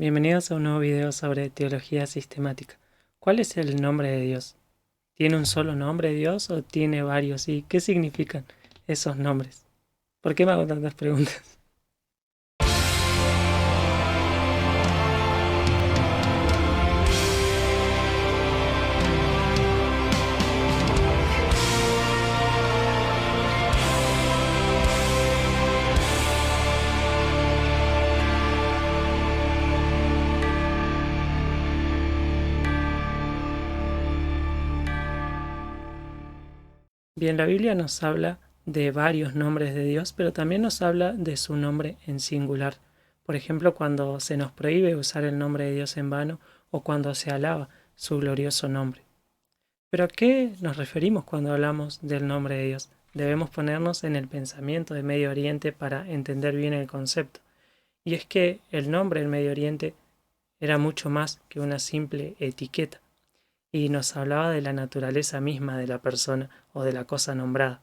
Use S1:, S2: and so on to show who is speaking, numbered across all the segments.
S1: Bienvenidos a un nuevo video sobre teología sistemática. ¿Cuál es el nombre de Dios? ¿Tiene un solo nombre Dios o tiene varios? ¿Y qué significan esos nombres? ¿Por qué me hago tantas preguntas? Bien, la Biblia nos habla de varios nombres de Dios, pero también nos habla de su nombre en singular. Por ejemplo, cuando se nos prohíbe usar el nombre de Dios en vano o cuando se alaba su glorioso nombre. ¿Pero a qué nos referimos cuando hablamos del nombre de Dios? Debemos ponernos en el pensamiento de Medio Oriente para entender bien el concepto. Y es que el nombre en Medio Oriente era mucho más que una simple etiqueta, y nos hablaba de la naturaleza misma de la persona o de la cosa nombrada.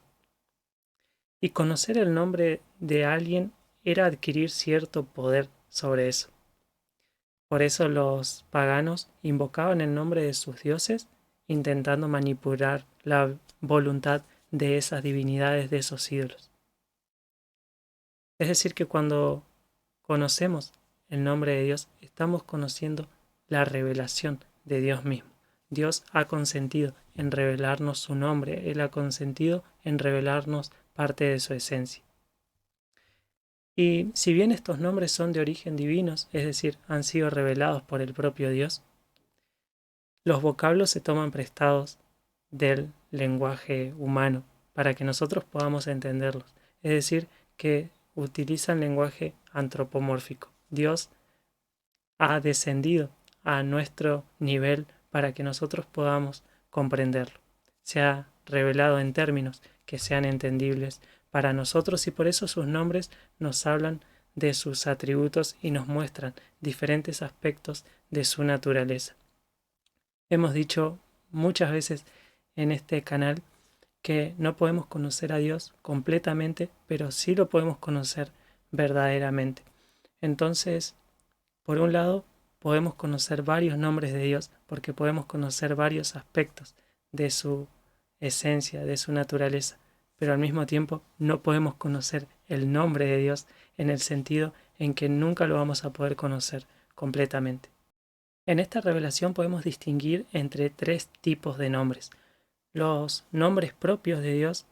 S1: Y conocer el nombre de alguien era adquirir cierto poder sobre eso. Por eso los paganos invocaban el nombre de sus dioses, intentando manipular la voluntad de esas divinidades, de esos ídolos. Es decir, que cuando conocemos el nombre de Dios, estamos conociendo la revelación de Dios mismo. Dios ha consentido en revelarnos su nombre, Él ha consentido en revelarnos parte de su esencia. Y si bien estos nombres son de origen divinos, es decir, han sido revelados por el propio Dios, los vocablos se toman prestados del lenguaje humano para que nosotros podamos entenderlos. Es decir, que utilizan lenguaje antropomórfico. Dios ha descendido a nuestro nivel para que nosotros podamos comprenderlo. Se ha revelado en términos que sean entendibles para nosotros y por eso sus nombres nos hablan de sus atributos y nos muestran diferentes aspectos de su naturaleza. Hemos dicho muchas veces en este canal que no podemos conocer a Dios completamente, pero sí lo podemos conocer verdaderamente. Entonces, por un lado, podemos conocer varios nombres de Dios porque podemos conocer varios aspectos de su esencia, de su naturaleza, pero al mismo tiempo no podemos conocer el nombre de Dios en el sentido en que nunca lo vamos a poder conocer completamente. En esta revelación podemos distinguir entre tres tipos de nombres: los nombres propios de Dios,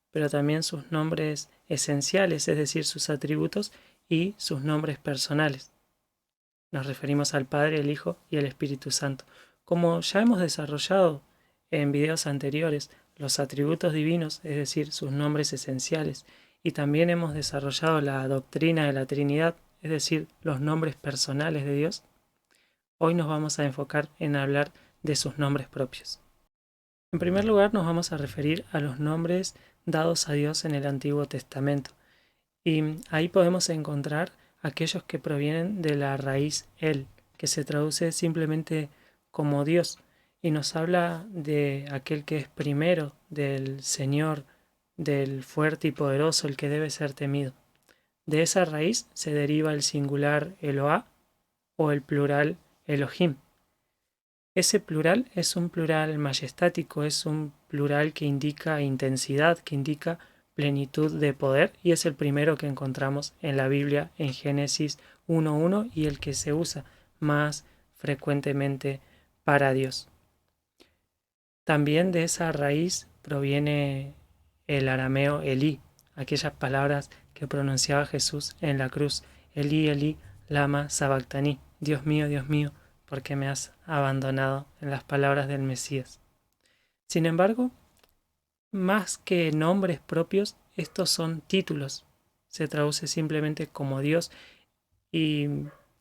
S1: pero también sus nombres esenciales, es decir, sus atributos, y sus nombres personales. Nos referimos al Padre, el Hijo y el Espíritu Santo. Como ya hemos desarrollado en videos anteriores los atributos divinos, es decir, sus nombres esenciales, y también hemos desarrollado la doctrina de la Trinidad, es decir, los nombres personales de Dios, hoy nos vamos a enfocar en hablar de sus nombres propios. En primer lugar, nos vamos a referir a los nombres dados a Dios en el Antiguo Testamento. Y ahí podemos encontrar aquellos que provienen de la raíz El, que se traduce simplemente como Dios, y nos habla de aquel que es primero, del Señor, del fuerte y poderoso, el que debe ser temido. De esa raíz se deriva el singular Eloá o el plural Elohim. Ese plural es un plural majestático, es un plural que indica intensidad, que indica plenitud de poder, y es el primero que encontramos en la Biblia en Génesis 1.1 y el que se usa más frecuentemente para Dios. También de esa raíz proviene el arameo Elí, aquellas palabras que pronunciaba Jesús en la cruz: Elí, Elí, lama sabactaní, Dios mío, ¿por qué me has abandonado?, en las palabras del Mesías. Sin embargo, más que nombres propios, estos son títulos. Se traduce simplemente como Dios y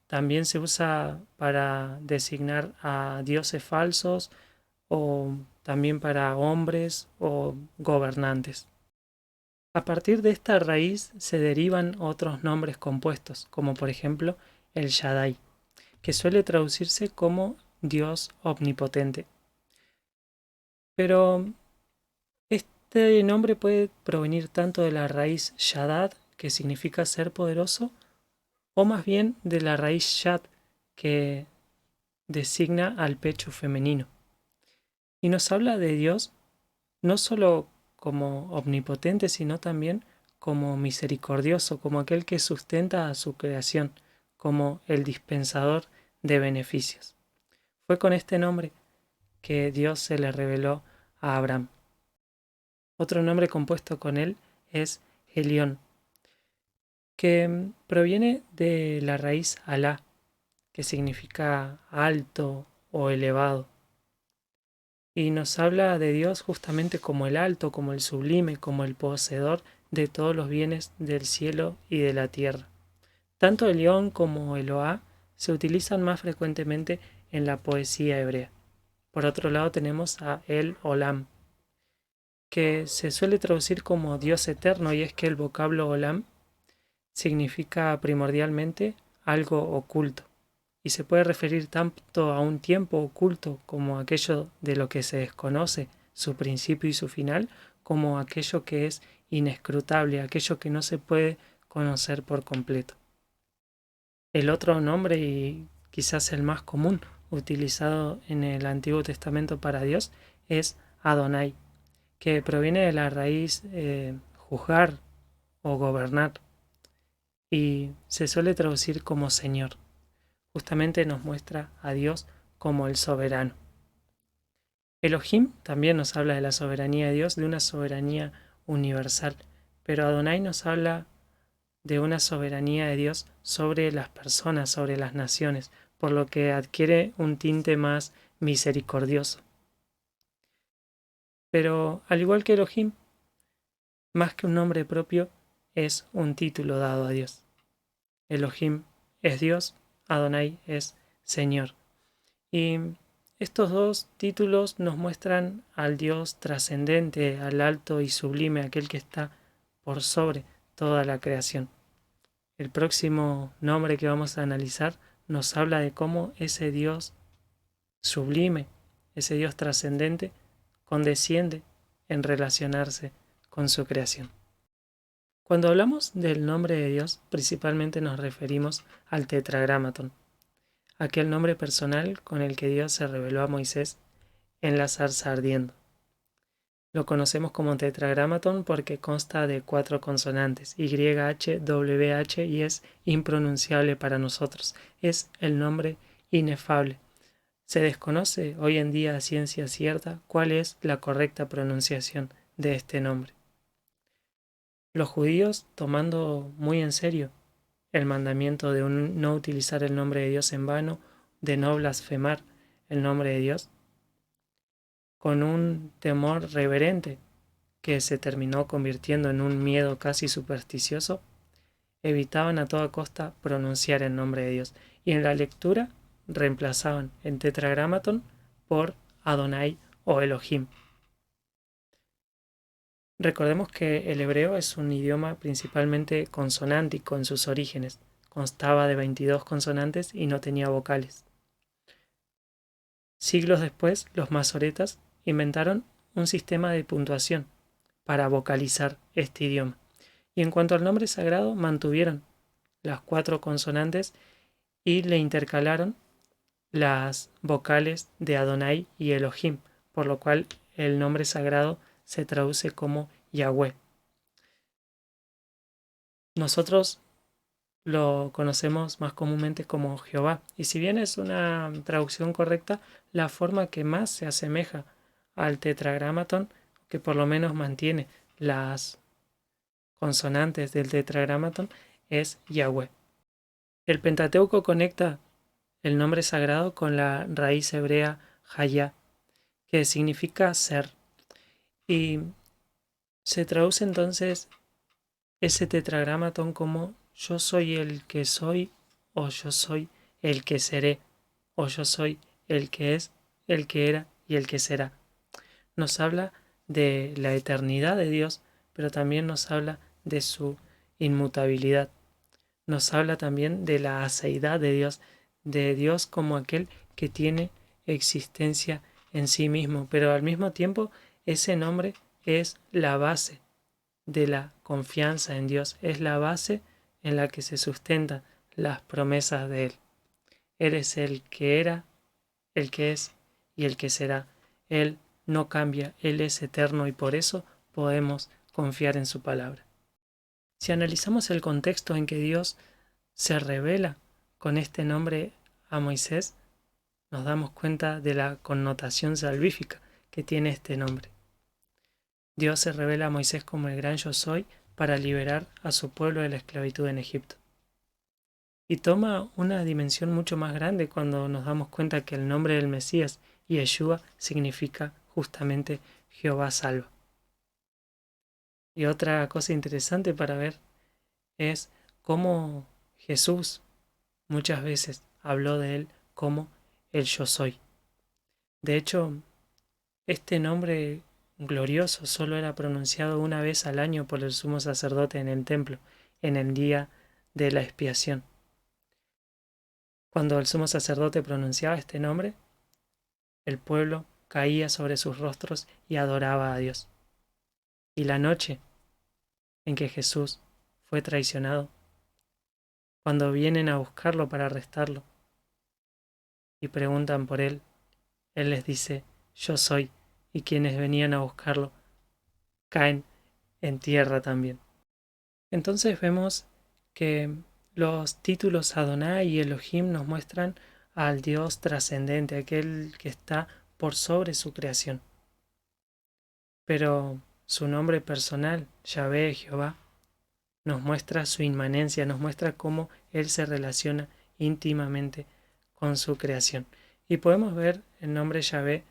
S1: también se usa para designar a dioses falsos o también para hombres o gobernantes. A partir de esta raíz se derivan otros nombres compuestos, como por ejemplo el Shaddai, que suele traducirse como Dios omnipotente. Pero este nombre puede provenir tanto de la raíz Shaddad, que significa ser poderoso, o más bien de la raíz Shad, que designa al pecho femenino. Y nos habla de Dios no solo como omnipotente, sino también como misericordioso, como aquel que sustenta a su creación, como el dispensador de beneficios. Fue con este nombre que Dios se le reveló a Abraham. Otro nombre compuesto con él es Elión, que proviene de la raíz Alá, que significa alto o elevado. Y nos habla de Dios justamente como el alto, como el sublime, como el poseedor de todos los bienes del cielo y de la tierra. Tanto Elión como Eloá se utilizan más frecuentemente en la poesía hebrea. Por otro lado tenemos a El Olam, que se suele traducir como Dios eterno, y es que el vocablo Olam significa primordialmente algo oculto, y se puede referir tanto a un tiempo oculto como aquello de lo que se desconoce, su principio y su final, como aquello que es inescrutable, aquello que no se puede conocer por completo. El otro nombre, y quizás el más común utilizado en el Antiguo Testamento para Dios, es Adonai, que proviene de la raíz juzgar o gobernar, y se suele traducir como Señor. Justamente nos muestra a Dios como el soberano. Elohim también nos habla de la soberanía de Dios, de una soberanía universal, pero Adonai nos habla de una soberanía de Dios sobre las personas, sobre las naciones, por lo que adquiere un tinte más misericordioso. Pero al igual que Elohim, más que un nombre propio, es un título dado a Dios. Elohim es Dios, Adonai es Señor. Y estos dos títulos nos muestran al Dios trascendente, al alto y sublime, aquel que está por sobre toda la creación. El próximo nombre que vamos a analizar nos habla de cómo ese Dios sublime, ese Dios trascendente, condesciende en relacionarse con su creación. Cuando hablamos del nombre de Dios, principalmente nos referimos al Tetragramatón, aquel nombre personal con el que Dios se reveló a Moisés en la zarza ardiendo. Lo conocemos como Tetragramatón porque consta de 4 consonantes, YHWH, y es impronunciable para nosotros. Es el nombre inefable. Se desconoce hoy en día a ciencia cierta cuál es la correcta pronunciación de este nombre. Los judíos, tomando muy en serio el mandamiento de no utilizar el nombre de Dios en vano, de no blasfemar el nombre de Dios, con un temor reverente que se terminó convirtiendo en un miedo casi supersticioso, evitaban a toda costa pronunciar el nombre de Dios, y en la lectura reemplazaban el Tetragramatón por Adonai o Elohim. Recordemos que el hebreo es un idioma principalmente consonántico en sus orígenes. Constaba de 22 consonantes y no tenía vocales. Siglos después, los masoretas inventaron un sistema de puntuación para vocalizar este idioma. Y en cuanto al nombre sagrado, mantuvieron las 4 consonantes y le intercalaron las vocales de Adonai y Elohim, por lo cual el nombre sagrado se traduce como Yahweh. Nosotros lo conocemos más comúnmente como Jehová, y si bien es una traducción correcta, la forma que más se asemeja al Tetragramatón, que por lo menos mantiene las consonantes del Tetragramatón, es Yahweh. El Pentateuco conecta el nombre sagrado con la raíz hebrea Hayá, que significa ser, y se traduce entonces ese tetragramatón como yo soy el que soy, o yo soy el que seré, o yo soy el que es, el que era y el que será. Nos habla de la eternidad de Dios, pero también nos habla de su inmutabilidad. Nos habla también de la aceidad de Dios como aquel que tiene existencia en sí mismo, pero al mismo tiempo ese nombre es la base de la confianza en Dios, es la base en la que se sustentan las promesas de Él. Él es el que era, el que es y el que será. Él no cambia, Él es eterno y por eso podemos confiar en su palabra. Si analizamos el contexto en que Dios se revela con este nombre a Moisés, nos damos cuenta de la connotación salvífica que tiene este nombre. Dios se revela a Moisés como el gran yo soy para liberar a su pueblo de la esclavitud en Egipto. Y toma una dimensión mucho más grande cuando nos damos cuenta que el nombre del Mesías, Yeshua, significa justamente Jehová salva. Y otra cosa interesante para ver es cómo Jesús muchas veces habló de él como el yo soy. De hecho, este nombre glorioso solo era pronunciado una vez al año por el sumo sacerdote en el templo, en el día de la expiación. Cuando el sumo sacerdote pronunciaba este nombre, el pueblo caía sobre sus rostros y adoraba a Dios. Y la noche en que Jesús fue traicionado, cuando vienen a buscarlo para arrestarlo y preguntan por él, él les dice, yo soy, y quienes venían a buscarlo caen en tierra también. Entonces vemos que los títulos Adonai y Elohim nos muestran al Dios trascendente, aquel que está por sobre su creación. Pero su nombre personal, Yahvé, Jehová, nos muestra su inmanencia, nos muestra cómo Él se relaciona íntimamente con su creación. Y podemos ver el nombre Yahvé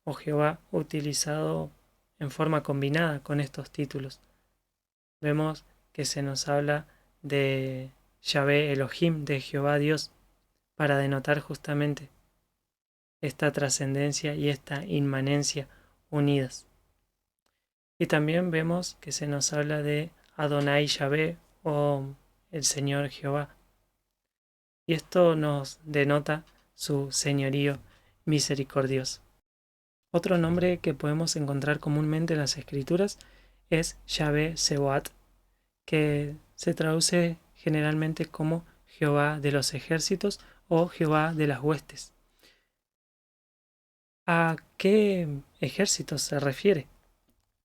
S1: o Jehová utilizado en forma combinada con estos títulos. Vemos que se nos habla de Yahvé Elohim, de Jehová Dios, para denotar justamente esta trascendencia y esta inmanencia unidas. Y también vemos que se nos habla de Adonai Yahvé o el Señor Jehová. Y esto nos denota su señorío misericordioso. Otro nombre que podemos encontrar comúnmente en las escrituras es Yahvé Sebaot, que se traduce generalmente como Jehová de los ejércitos o Jehová de las huestes. ¿A qué ejércitos se refiere?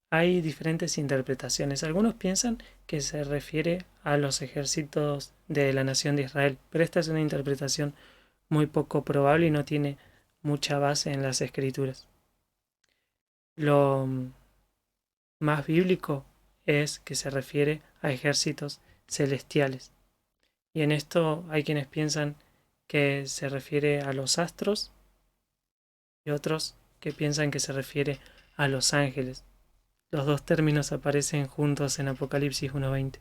S1: Hay diferentes interpretaciones. Algunos piensan que se refiere a los ejércitos de la nación de Israel, pero esta es una interpretación muy poco probable y no tiene mucha base en las escrituras. Lo más bíblico es que se refiere a ejércitos celestiales. Y en esto hay quienes piensan que se refiere a los astros y otros que piensan que se refiere a los ángeles. Los dos términos aparecen juntos en Apocalipsis 1:20.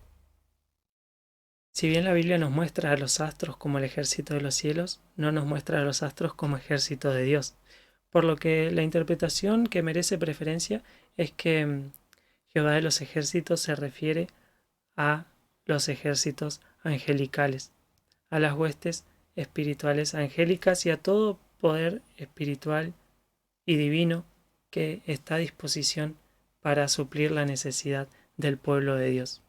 S1: Si bien la Biblia nos muestra a los astros como el ejército de los cielos, no nos muestra a los astros como ejército de Dios. Por lo que la interpretación que merece preferencia es que Jehová de los ejércitos se refiere a los ejércitos angelicales, a las huestes espirituales angélicas y a todo poder espiritual y divino que está a disposición para suplir la necesidad del pueblo de Dios.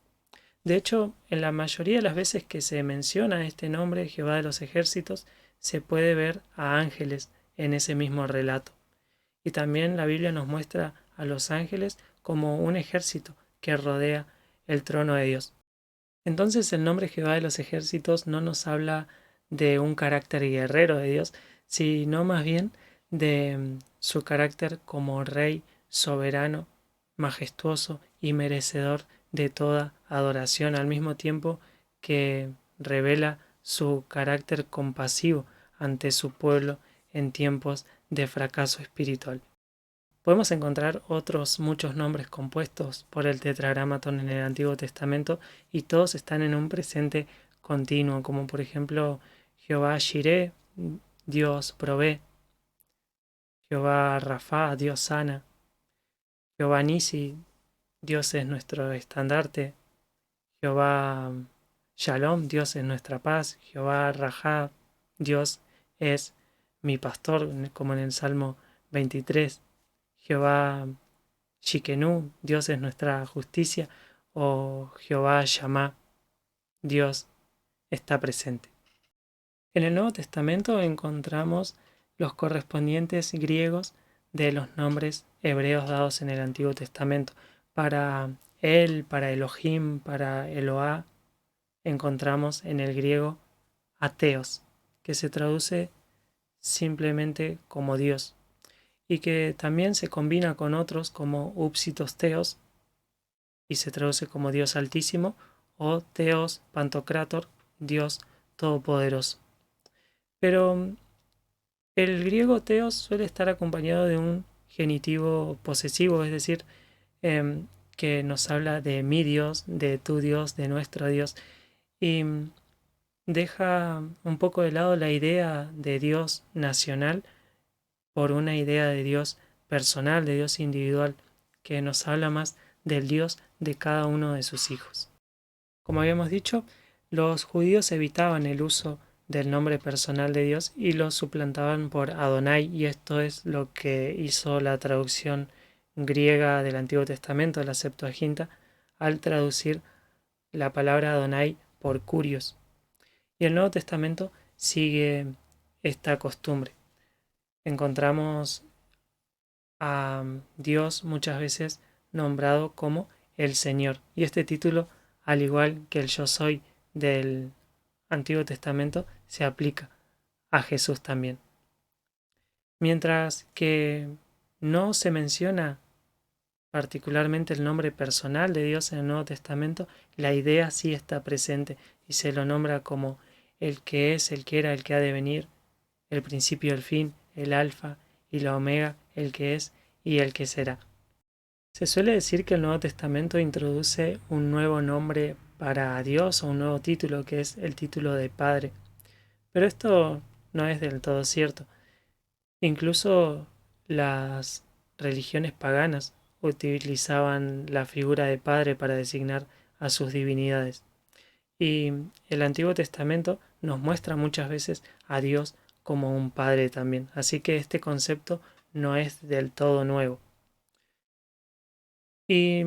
S1: De hecho, en la mayoría de las veces que se menciona este nombre, Jehová de los ejércitos, se puede ver a ángeles en ese mismo relato. Y también la Biblia nos muestra a los ángeles como un ejército que rodea el trono de Dios. Entonces el nombre Jehová de los ejércitos no nos habla de un carácter guerrero de Dios, sino más bien de su carácter como rey soberano, majestuoso y merecedor de toda adoración, al mismo tiempo que revela su carácter compasivo ante su pueblo en tiempos de fracaso espiritual. Podemos encontrar otros muchos nombres compuestos por el tetragramatón en el Antiguo Testamento y todos están en un presente continuo, como por ejemplo Jehová Jireh, Dios provee, Jehová Rafa, Dios sana, Jehová Nisi, Dios es nuestro estandarte, Jehová Shalom, Dios es nuestra paz, Jehová Raja, Dios es mi pastor, como en el Salmo 23, Jehová Shikenu, Dios es nuestra justicia, o Jehová Shammah, Dios está presente. En el Nuevo Testamento encontramos los correspondientes griegos de los nombres hebreos dados en el Antiguo Testamento. Para él, para Elohim, para Eloá, encontramos en el griego ateos, que se traduce simplemente como Dios, y que también se combina con otros como upsitos teos, y se traduce como Dios Altísimo, o Theos Pantocrator, Dios Todopoderoso. Pero el griego teos suele estar acompañado de un genitivo posesivo, es decir, que nos habla de mi Dios, de tu Dios, de nuestro Dios, y deja un poco de lado la idea de Dios nacional por una idea de Dios personal, de Dios individual, que nos habla más del Dios de cada uno de sus hijos. Como habíamos dicho, los judíos evitaban el uso del nombre personal de Dios y lo suplantaban por Adonai, y esto es lo que hizo la traducción griega del Antiguo Testamento, la Septuaginta, al traducir la palabra Adonai por Curios. Y el Nuevo Testamento sigue esta costumbre. Encontramos a Dios muchas veces nombrado como el Señor, y este título, al igual que el Yo Soy del Antiguo Testamento, se aplica a Jesús también. Mientras que no se menciona particularmente el nombre personal de Dios en el Nuevo Testamento, la idea sí está presente y se lo nombra como el que es, el que era, el que ha de venir, el principio, el fin, el alfa y la omega, el que es y el que será. Se suele decir que el Nuevo Testamento introduce un nuevo nombre para Dios o un nuevo título, que es el título de Padre. Pero esto no es del todo cierto. Incluso las religiones paganas utilizaban la figura de Padre para designar a sus divinidades. Y el Antiguo Testamento nos muestra muchas veces a Dios como un Padre también. Así que este concepto no es del todo nuevo. Y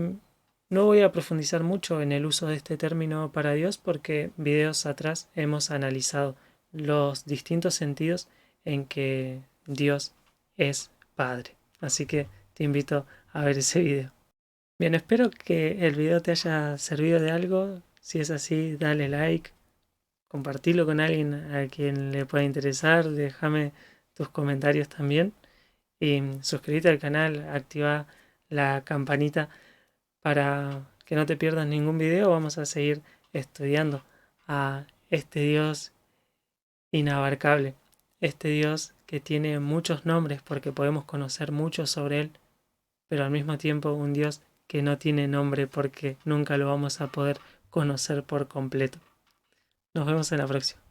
S1: no voy a profundizar mucho en el uso de este término para Dios porque videos atrás hemos analizado los distintos sentidos en que Dios es Padre. Así que te invito a ver ese video. Bien, espero que el video te haya servido de algo. Si es así, dale like, compartilo con alguien a quien le pueda interesar, déjame tus comentarios también y suscríbete al canal, activa la campanita para que no te pierdas ningún video. Vamos a seguir estudiando a este Dios inabarcable, este Dios que tiene muchos nombres porque podemos conocer mucho sobre él, pero al mismo tiempo un Dios que no tiene nombre porque nunca lo vamos a poder conocer por completo. Nos vemos en la próxima.